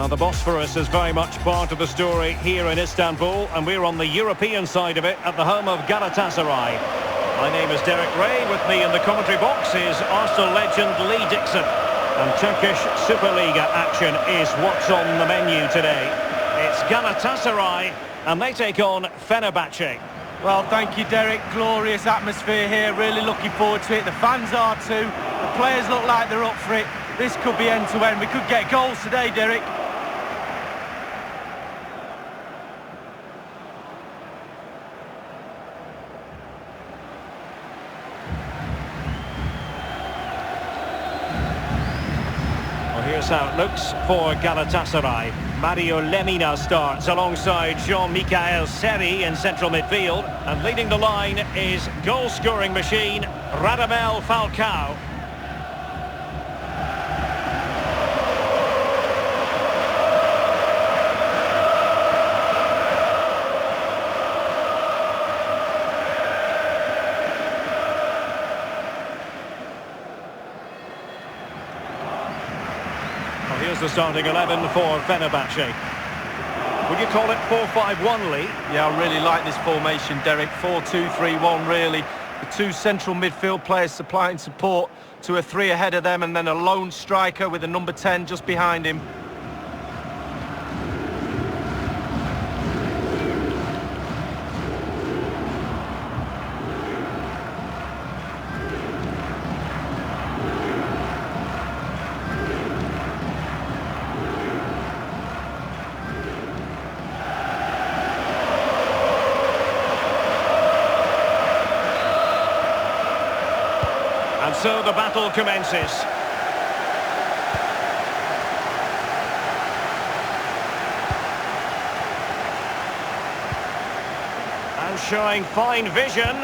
Well, the Bosphorus is very much part of the story here in Istanbul, and we're on the European side of it at the home of Galatasaray. My name is Derek Ray. With me in the commentary box is Arsenal legend Lee Dixon. And Turkish Superliga action is what's on the menu today. It's Galatasaray, and they take on Fenerbahçe. Well, thank you, Derek. Glorious atmosphere here. Really looking forward to it. The fans are too. The players look like they're up for it. This could be end-to-end. We could get goals today, Derek. Here's how it looks for Galatasaray. Mario Lemina starts alongside Jean-Michael Seri in central midfield. And leading the line is goal-scoring machine Radamel Falcao. Here's the starting 11 for Fenerbahçe. Would you call it 4-5-1, Lee? Yeah, I really like this formation, Derek. 4-2-3-1, really. The two central midfield players supplying support to a three ahead of them, and then a lone striker with a number 10 just behind him. And so the battle commences. And showing fine vision.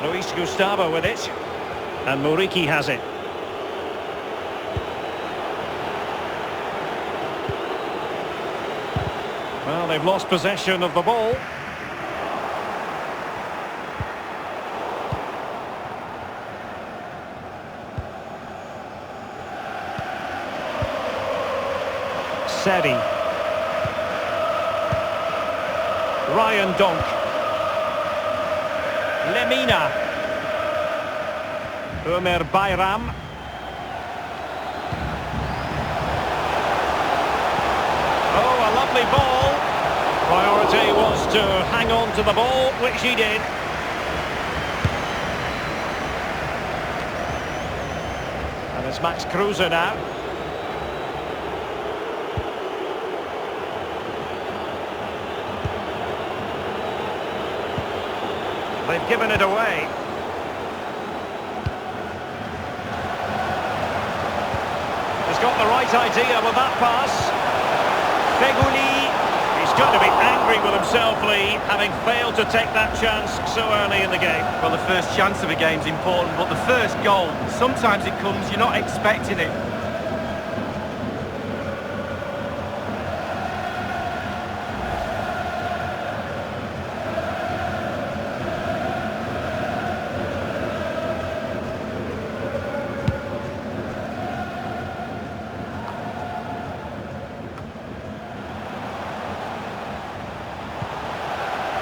Luis Gustavo with it, and Muriqi has it. Well, they've lost possession of the ball. Seri. Ryan Donk. Lemina. Ömer Bayram. Oh, a lovely ball. Priority was to hang on to the ball, which he did. And it's Max Kruse now. They've given it away. He's got the right idea with that pass. Feghouli. He's got to be angry with himself, Lee, having failed to take that chance so early in the game. Well, the first chance of a game's important, but the first goal, sometimes it comes, you're not expecting it.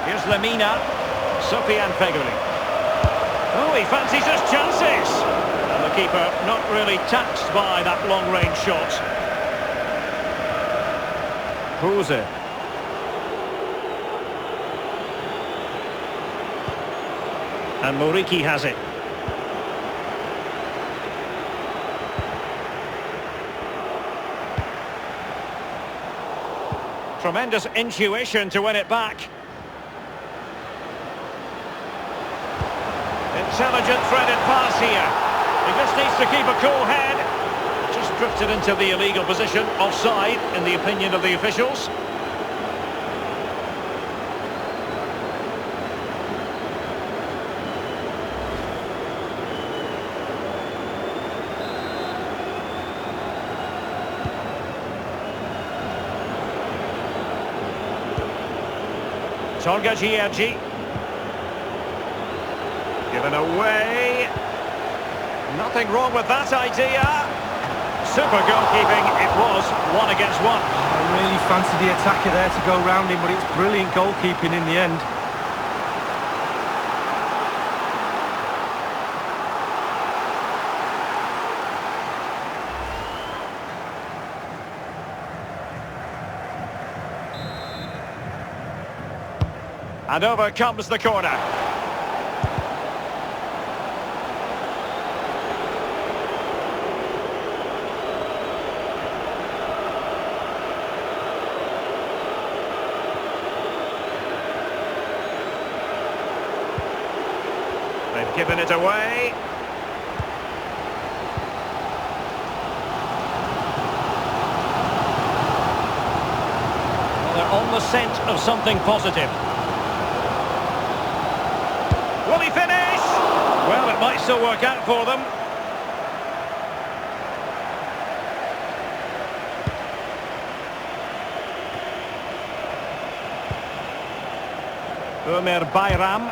Here's Lemina. Sofiane Feghouli. Oh, he fancies his chances. And the keeper not really taxed by that long-range shot. Kruse. And Muriqi has it. Tremendous intuition to win it back. Intelligent threaded pass here. He just needs to keep a cool head. Just drifted into the illegal position, offside, in the opinion of the officials. Torga Giergi. Given away. Nothing wrong with that idea. Super goalkeeping. It was 1 against 1. I really fancied the attacker there to go round him, but it's brilliant goalkeeping in the end. And over comes the corner. They've given it away. Well, they're on the scent of something positive. Will he finish? Well, it might still work out for them. Ömer Bayram.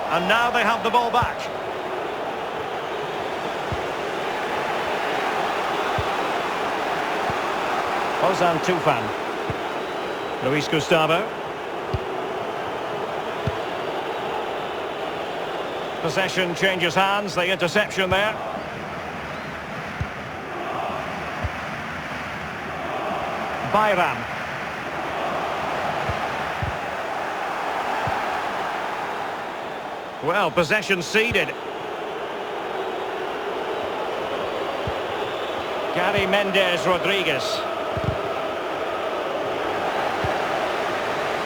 And now they have the ball back. Ozan Tufan. Luis Gustavo. Possession changes hands, the interception there. Bayram. Well, possession ceded. Gary Mendes Rodriguez.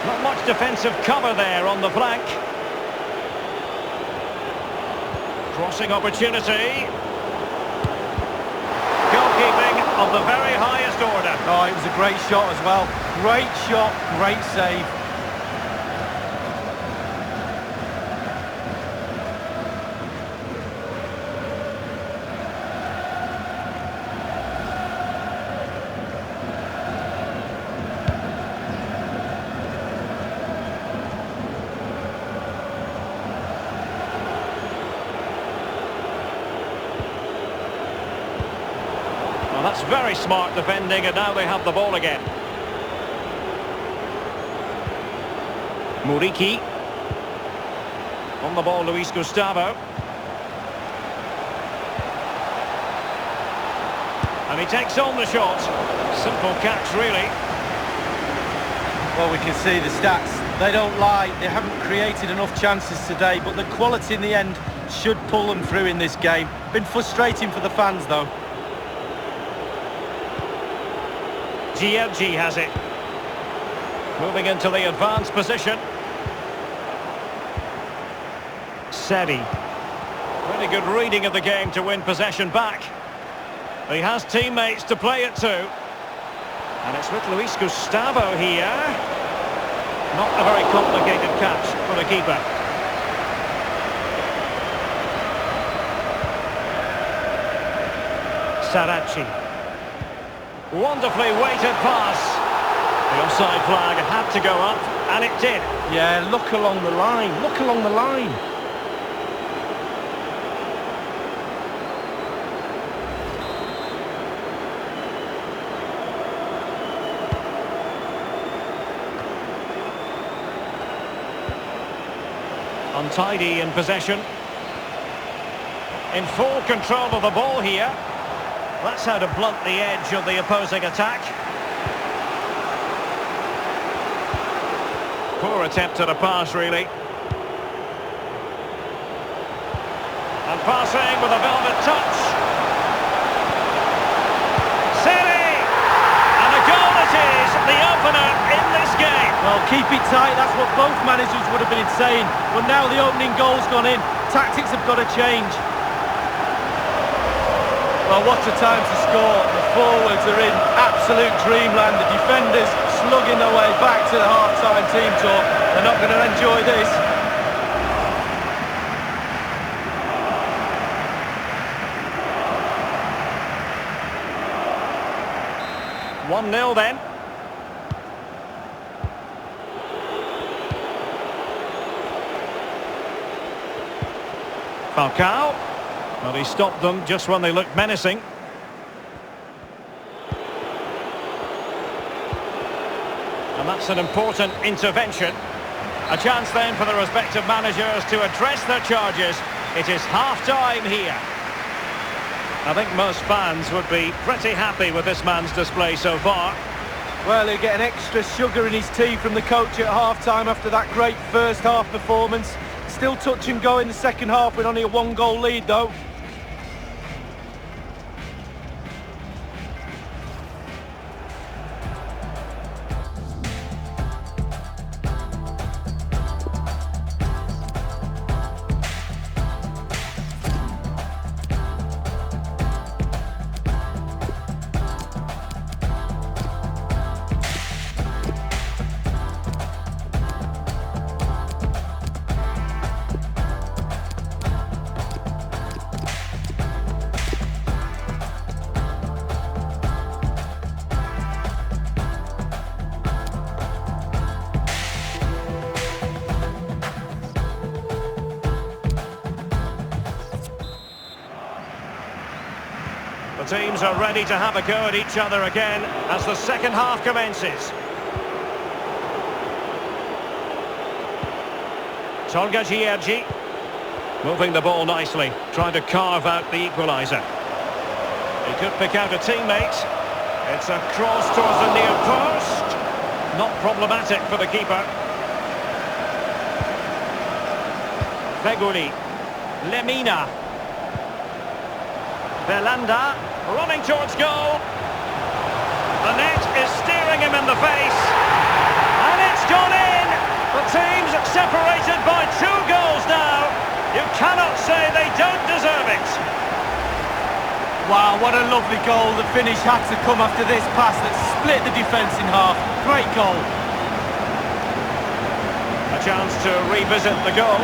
Not much defensive cover there on the flank. Crossing opportunity. Goalkeeping of the very highest order. Oh, it was a great shot as well. Great shot, great save. Well, that's very smart defending, and now they have the ball again. Muriqi. On the ball, Luis Gustavo. And he takes on the shot. Simple catch, really. Well, we can see the stats. They don't lie. They haven't created enough chances today, but the quality in the end should pull them through in this game. Been frustrating for the fans, though. Giergi has it. Moving into the advanced position. Seri. Really good reading of the game to win possession back. He has teammates to play it to. And it's with Luis Gustavo here. Not a very complicated catch for the keeper. Saracchi. Wonderfully weighted pass. The offside flag had to go up, and it did. Yeah, look along the line. Look along the line. Untidy in possession. In full control of the ball here. That's how to blunt the edge of the opposing attack. Poor attempt at a pass, really. And passing with a velvet touch. Seri! And a goal it is, the opener in this game. Well, keep it tight. That's what both managers would have been saying. But now the opening goal's gone in. Tactics have got to change. Well, what a time to score. The forwards are in absolute dreamland. The defenders slugging their way back to the half-time team talk. They're not going to enjoy this. Falcao. Well, he stopped them just when they looked menacing. And that's an important intervention. A chance then for the respective managers to address their charges. It is half-time here. I think most fans would be pretty happy with this man's display so far. Well, he'll get an extra sugar in his tea from the coach at half-time after that great first-half performance. Still touch and go in the second half with only a one-goal lead, though. The teams are ready to have a go at each other again as the second half commences. Tolga Giergi moving the ball nicely, trying to carve out the equaliser. He could pick out a teammate. It's a cross towards the near post. Not problematic for the keeper. Feguli, Lemina. Belanda running towards goal. The net is staring him in the face. And it's gone in. The team's separated by 2 goals now. You cannot say they don't deserve it. Wow, what a lovely goal. The finish had to come after this pass that split the defence in half. Great goal. A chance to revisit the goal.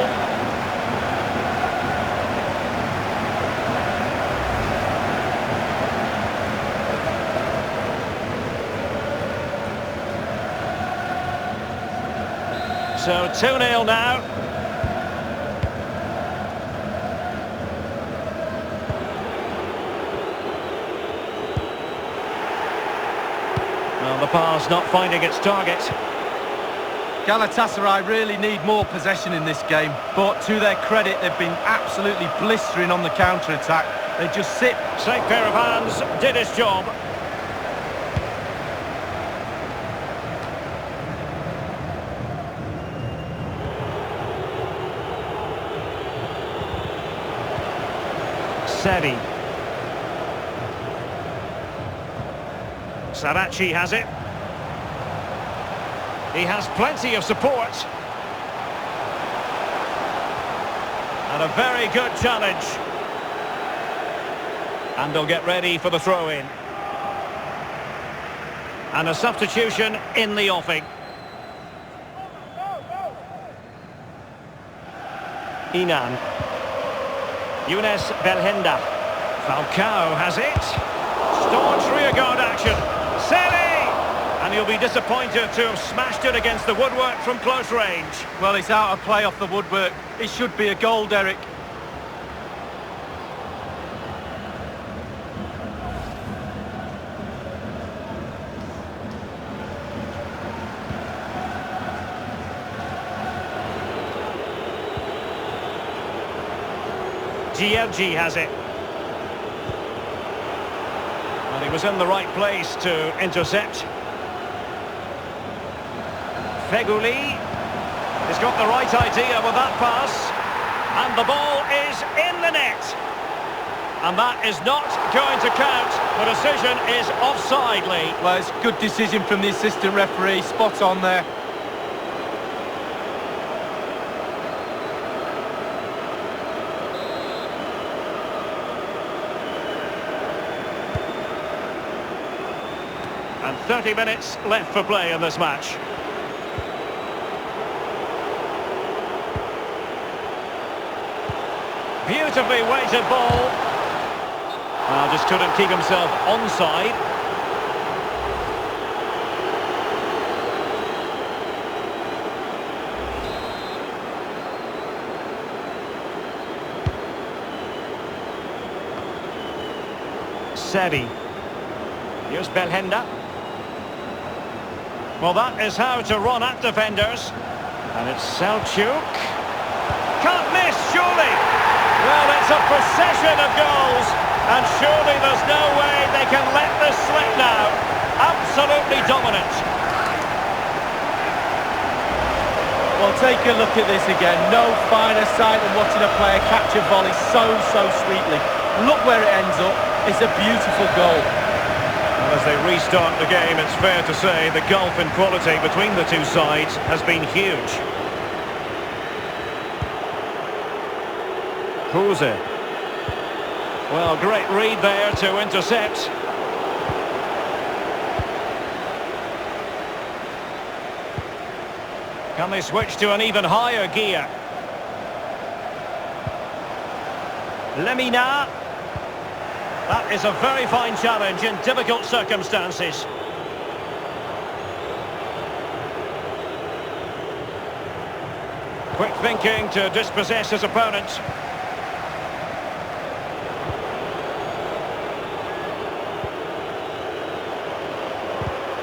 So 2-0 now. Well, the pass not finding its target. Galatasaray really need more possession in this game, but to their credit, they've been absolutely blistering on the counter-attack. They just sit. Safe pair of hands, did his job. Seri. Sarachi has it. He has plenty of support. And a very good challenge. And they'll get ready for the throw-in. And a substitution in the offing. Inan. Younes Belhenda. Falcao has it. Staunch rearguard action. Seri! And he'll be disappointed to have smashed it against the woodwork from close range. Well, it's out of play off the woodwork. It should be a goal, Derek. Giergi has it. Well, he was in the right place to intercept. Feguli. He's got the right idea with that pass. And the ball is in the net. And that is not going to count. The decision is offside, Lee. Well, it's a good decision from the assistant referee. Spot on there. And 30 minutes left for play in this match. Beautifully weighted ball. Just couldn't keep himself onside. Seri. Here's Belhanda. Well, that is how to run at defenders. And it's Selçuk. Can't miss, surely. Well, it's a procession of goals. And surely there's no way they can let this slip now. Absolutely dominant. Well, take a look at this again. No finer sight than watching a player catch a volley so sweetly. Look where it ends up. It's a beautiful goal. Well, as they restart the game, it's fair to say the gulf in quality between the two sides has been huge. Kruse. Well, great read there to intercept. Can they switch to an even higher gear? Lemina. That is a very fine challenge in difficult circumstances. Quick thinking to dispossess his opponent.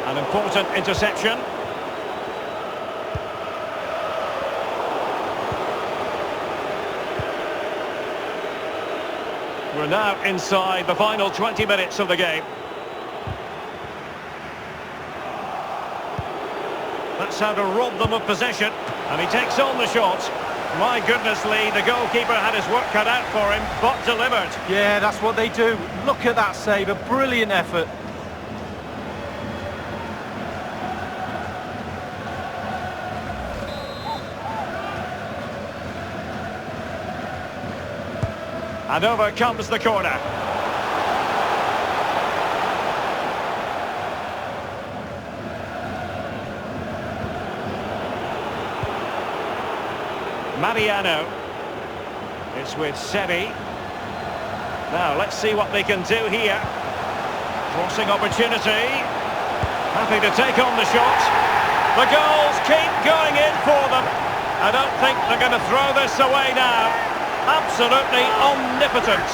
An important interception. We're now inside the final 20 minutes of the game. That's how to rob them of possession. And he takes on the shot. My goodness, Lee, the goalkeeper had his work cut out for him, but delivered. Yeah, that's what they do. Look at that save, a brilliant effort. And over comes the corner. Mariano. It's with Seri. Now, let's see what they can do here. Crossing opportunity. Happy to take on the shot. The goals keep going in for them. I don't think they're going to throw this away now. Absolutely omnipotent.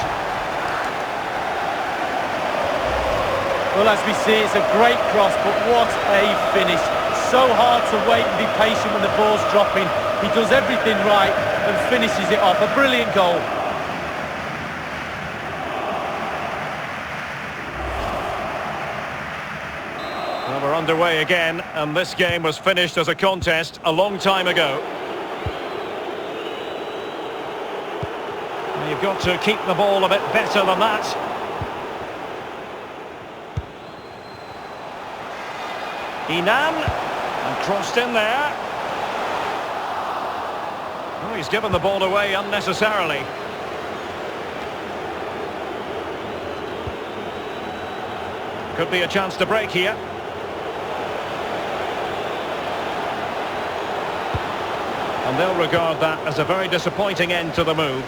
Well, as we see, it's a great cross, but what a finish. So hard to wait and be patient when the ball's dropping. He does everything right and finishes it off. A brilliant goal. Well, we're underway again, and this game was finished as a contest a long time ago. You've got to keep the ball a bit better than that. Inan, and crossed in there. Oh, he's given the ball away unnecessarily. Could be a chance to break here. And they'll regard that as a very disappointing end to the move.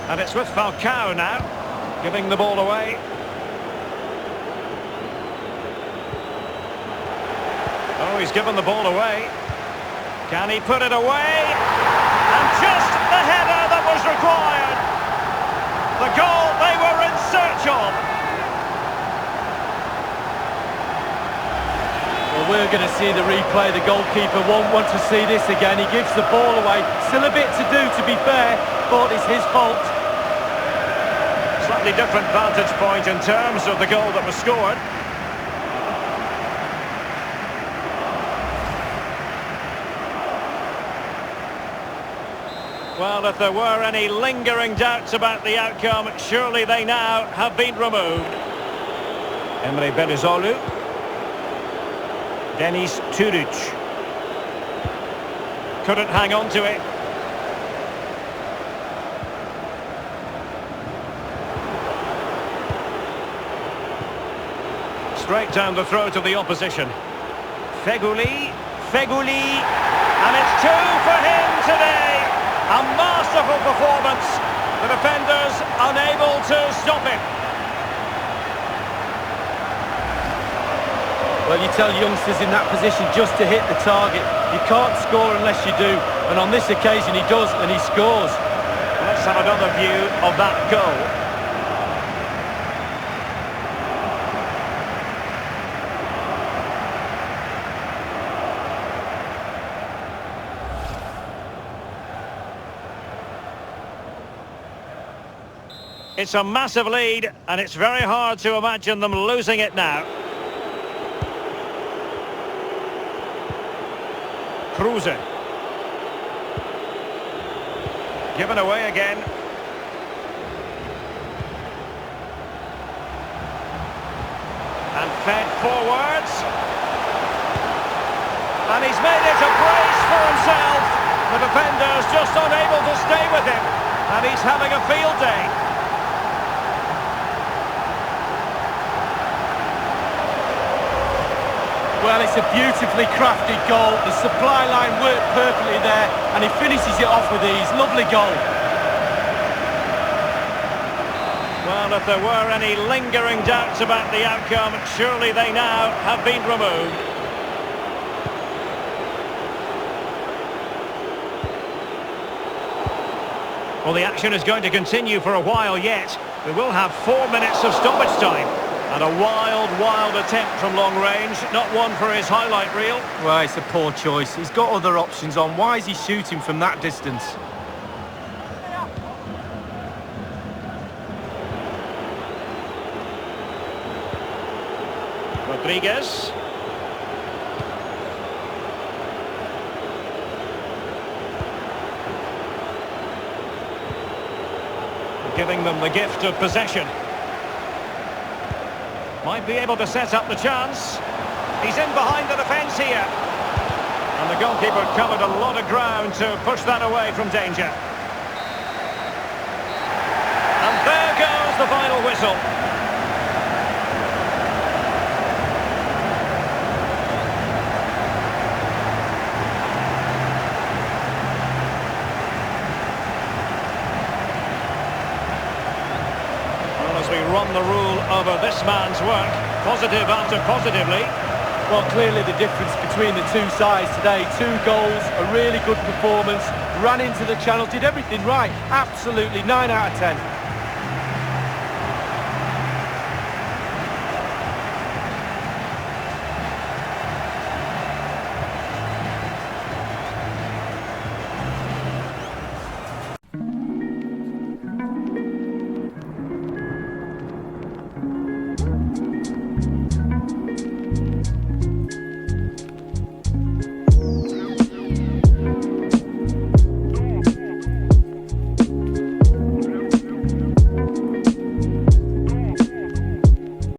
And it's with Falcao now, giving the ball away. Oh, he's given the ball away. Can he put it away? And just the header that was required. The goal they were in search of. Well, we're going to see the replay. The goalkeeper won't want to see this again. He gives the ball away. Still a bit to do, to be fair, but it's his fault. Slightly different vantage point in terms of the goal that was scored. Well, if there were any lingering doubts about the outcome, surely they now have been removed. Emre Belözoğlu. Deniz Türüç. Couldn't hang on to it. Straight down the throat of the opposition. Feghouli, and it's two for him today. A masterful performance. The defenders unable to stop him. Well, you tell youngsters in that position just to hit the target. You can't score unless you do. And on this occasion he does, and he scores. Let's have another view of that goal. It's a massive lead, and it's very hard to imagine them losing it now. Kruse. Given away again. And fed forwards. And he's made it a brace for himself. The defender's just unable to stay with him. And he's having a field day. Well, it's a beautifully crafted goal. The supply line worked perfectly there, and he finishes it off with ease. Lovely goal. Well, if there were any lingering doubts about the outcome, surely they now have been removed. Well, the action is going to continue for a while yet. We will have 4 minutes of stoppage time. And a wild, wild attempt from long range. Not one for his highlight reel. Well, it's a poor choice. He's got other options on. Why is he shooting from that distance? Rodriguez. Giving them the gift of possession. Might be able to set up the chance. He's in behind the defence here. And the goalkeeper covered a lot of ground to push that away from danger. And there goes the final whistle. As we run the rule over this man's work, positive after positively. Well, clearly the difference between the two sides today. 2 goals, a really good performance, ran into the channel, did everything right. Absolutely, 9 out of 10.